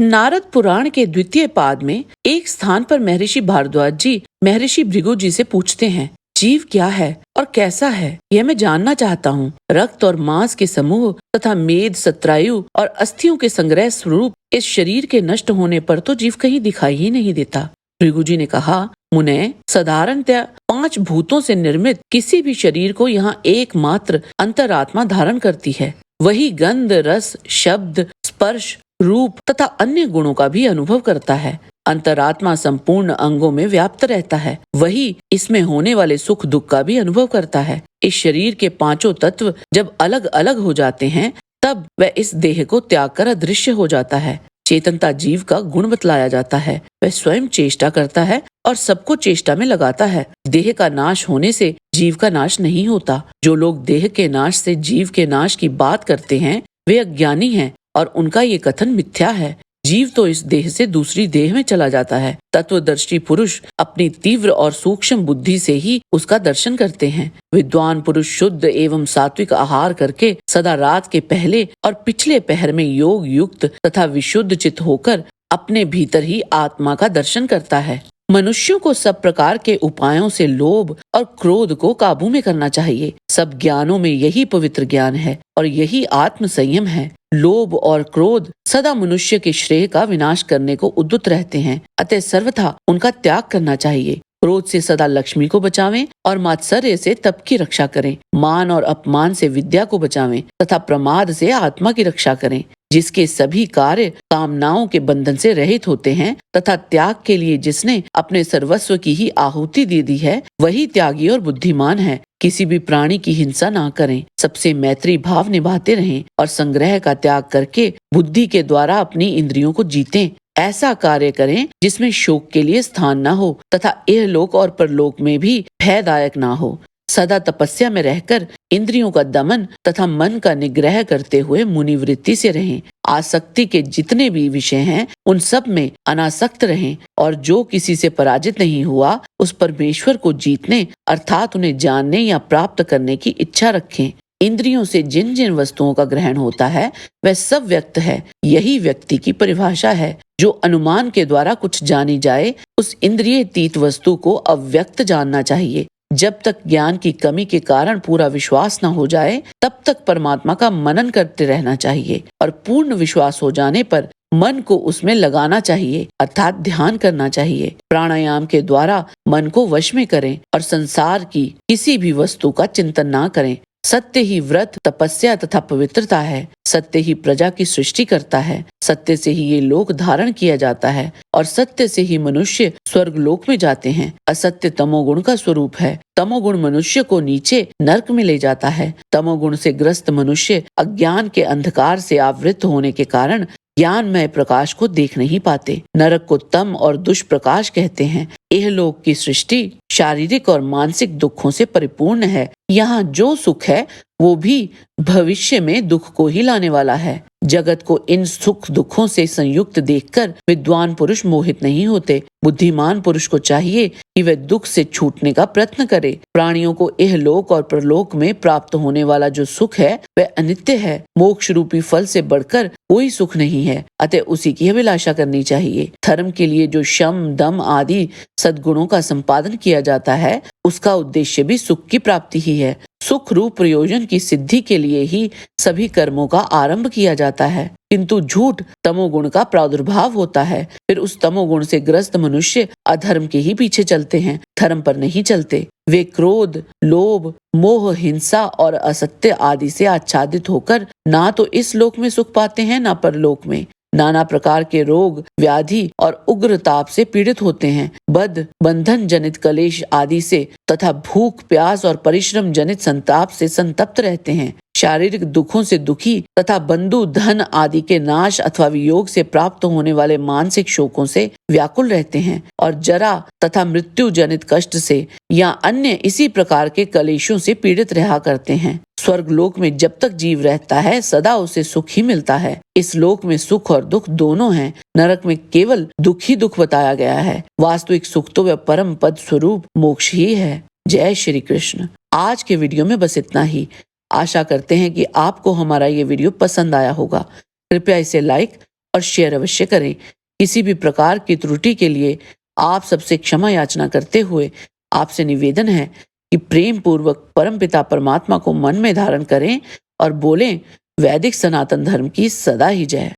नारद पुराण के द्वितीय पाद में एक स्थान पर महर्षि भारद्वाज जी महर्षि भृगु जी से पूछते हैं, जीव क्या है और कैसा है, यह मैं जानना चाहता हूँ। रक्त और मांस के समूह तथा मेद, सत्रायु और अस्थियों के संग्रह स्वरूप इस शरीर के नष्ट होने पर तो जीव कहीं दिखाई ही नहीं देता। भृगु जी ने कहा, मुने, साधारणतया 5 भूतों से निर्मित किसी भी शरीर को यहाँ एकमात्र अंतरात्मा धारण करती है। वही गंध, रस, शब्द, स्पर्श, रूप तथा अन्य गुणों का भी अनुभव करता है। अंतरात्मा संपूर्ण अंगों में व्याप्त रहता है। वही इसमें होने वाले सुख दुख का भी अनुभव करता है। इस शरीर के 5 तत्व जब अलग अलग हो जाते हैं तब वह इस देह को त्याग कर अदृश्य हो जाता है। चेतनता जीव का गुण बतलाया जाता है। वह स्वयं चेष्टा करता है और सबको चेष्टा में लगाता है। देह का नाश होने से जीव का नाश नहीं होता। जो लोग देह के नाश से जीव के नाश की बात करते हैं वे अज्ञानी हैं और उनका ये कथन मिथ्या है। जीव तो इस देह से दूसरी देह में चला जाता है। तत्वदर्शी पुरुष अपनी तीव्र और सूक्ष्म बुद्धि से ही उसका दर्शन करते हैं। विद्वान पुरुष शुद्ध एवं सात्विक आहार करके सदा रात के पहले और पिछले पहर में योग युक्त तथा विशुद्ध चित्त होकर अपने भीतर ही आत्मा का दर्शन करता है। मनुष्यों को सब प्रकार के उपायों से लोभ और क्रोध को काबू में करना चाहिए। सब ज्ञानों में यही पवित्र ज्ञान है और यही आत्म संयम है। लोभ और क्रोध सदा मनुष्य के श्रेय का विनाश करने को उद्युत रहते हैं, अतः सर्वथा उनका त्याग करना चाहिए। क्रोध से सदा लक्ष्मी को बचावें और मात्सर्य से तप की रक्षा करें। मान और अपमान से विद्या को बचावें तथा प्रमाद से आत्मा की रक्षा करें। जिसके सभी कार्य कामनाओं के बंधन से रहित होते हैं तथा त्याग के लिए जिसने अपने सर्वस्व की ही आहुति दे दी है, वही त्यागी और बुद्धिमान है। किसी भी प्राणी की हिंसा ना करें, सबसे मैत्री भाव निभाते रहें और संग्रह का त्याग करके बुद्धि के द्वारा अपनी इंद्रियों को जीतें। ऐसा कार्य करें जिसमें शोक के लिए स्थान न हो तथा इहलोक और परलोक में भी भयदायक ना हो। सदा तपस्या में रहकर इंद्रियों का दमन तथा मन का निग्रह करते हुए मुनिवृत्ति से रहें। आसक्ति के जितने भी विषय हैं उन सब में अनासक्त रहें और जो किसी से पराजित नहीं हुआ उस परमेश्वर को जीतने अर्थात उन्हें जानने या प्राप्त करने की इच्छा रखें। इंद्रियों से जिन जिन वस्तुओं का ग्रहण होता है वह सब व्यक्त है। यही व्यक्ति की परिभाषा है। जो अनुमान के द्वारा कुछ जानी जाए उस इंद्रियतीत वस्तु को अव्यक्त जानना चाहिए। जब तक ज्ञान की कमी के कारण पूरा विश्वास न हो जाए तब तक परमात्मा का मनन करते रहना चाहिए और पूर्ण विश्वास हो जाने पर मन को उसमें लगाना चाहिए अर्थात ध्यान करना चाहिए। प्राणायाम के द्वारा मन को वश में करें और संसार की किसी भी वस्तु का चिंतन न करें। सत्य ही व्रत, तपस्या तथा पवित्रता है। सत्य ही प्रजा की सृष्टि करता है। सत्य से ही ये लोक धारण किया जाता है और सत्य से ही मनुष्य स्वर्ग लोक में जाते हैं। असत्य तमोगुण का स्वरूप है। तमोगुण मनुष्य को नीचे नरक में ले जाता है। तमोगुण से ग्रस्त मनुष्य अज्ञान के अंधकार से आवृत होने के कारण ज्ञानमय प्रकाश को देख नहीं पाते। नरक को तम और दुष्प्रकाश कहते हैं। इहलोक की सृष्टि शारीरिक और मानसिक दुखों से परिपूर्ण है। यहाँ जो सुख है वो भी भविष्य में दुख को ही लाने वाला है। जगत को इन सुख दुखों से संयुक्त देखकर विद्वान पुरुष मोहित नहीं होते। बुद्धिमान पुरुष को चाहिए कि वह दुख से छूटने का प्रयत्न करे। प्राणियों को इहलोक और परलोक में प्राप्त होने वाला जो सुख है वह अनित्य है। मोक्ष रूपी फल से बढ़कर कोई सुख नहीं है, अतः उसी की अभिलाषा करनी चाहिए। धर्म के लिए जो शम, दम आदि सद्गुणों का संपादन किया जाता है उसका उद्देश्य भी सुख की प्राप्ति ही है। सुख रूप प्रयोजन की सिद्धि के लिए ही सभी कर्मों का आरंभ किया जाता है, किंतु झूठ तमोगुण का प्रादुर्भाव होता है। फिर उस तमोगुण से ग्रस्त मनुष्य अधर्म के ही पीछे चलते हैं, धर्म पर नहीं चलते। वे क्रोध, लोभ, मोह, हिंसा और असत्य आदि से आच्छादित होकर ना तो इस लोक में सुख पाते हैं ना परलोक में। नाना प्रकार के रोग, व्याधि और उग्र ताप से पीड़ित होते हैं। बंधन जनित कलेश आदि से तथा भूख, प्यास और परिश्रम जनित संताप से संतप्त रहते हैं। शारीरिक दुखों से दुखी तथा बंधु, धन आदि के नाश अथवा वियोग से प्राप्त होने वाले मानसिक शोकों से व्याकुल रहते हैं और जरा तथा मृत्यु जनित कष्ट से या अन्य इसी प्रकार के कलेशों से पीड़ित रहा करते हैं। स्वर्ग लोक में जब तक जीव रहता है सदा उसे सुख ही मिलता है। इस लोक में सुख और दुख दोनों हैं। नरक में केवल दुख ही दुख बताया गया है। वास्तविक सुख तो वह परम पद स्वरूप मोक्ष ही है। जय श्री कृष्ण। आज के वीडियो में बस इतना ही। आशा करते हैं कि आपको हमारा ये वीडियो पसंद आया होगा। कृपया इसे लाइक और शेयर अवश्य करें। किसी भी प्रकार की त्रुटि के लिए आप सबसे क्षमा याचना करते हुए आपसे निवेदन है कि प्रेम पूर्वक परमपिता परमात्मा को मन में धारण करें और बोलें, वैदिक सनातन धर्म की सदा ही जय।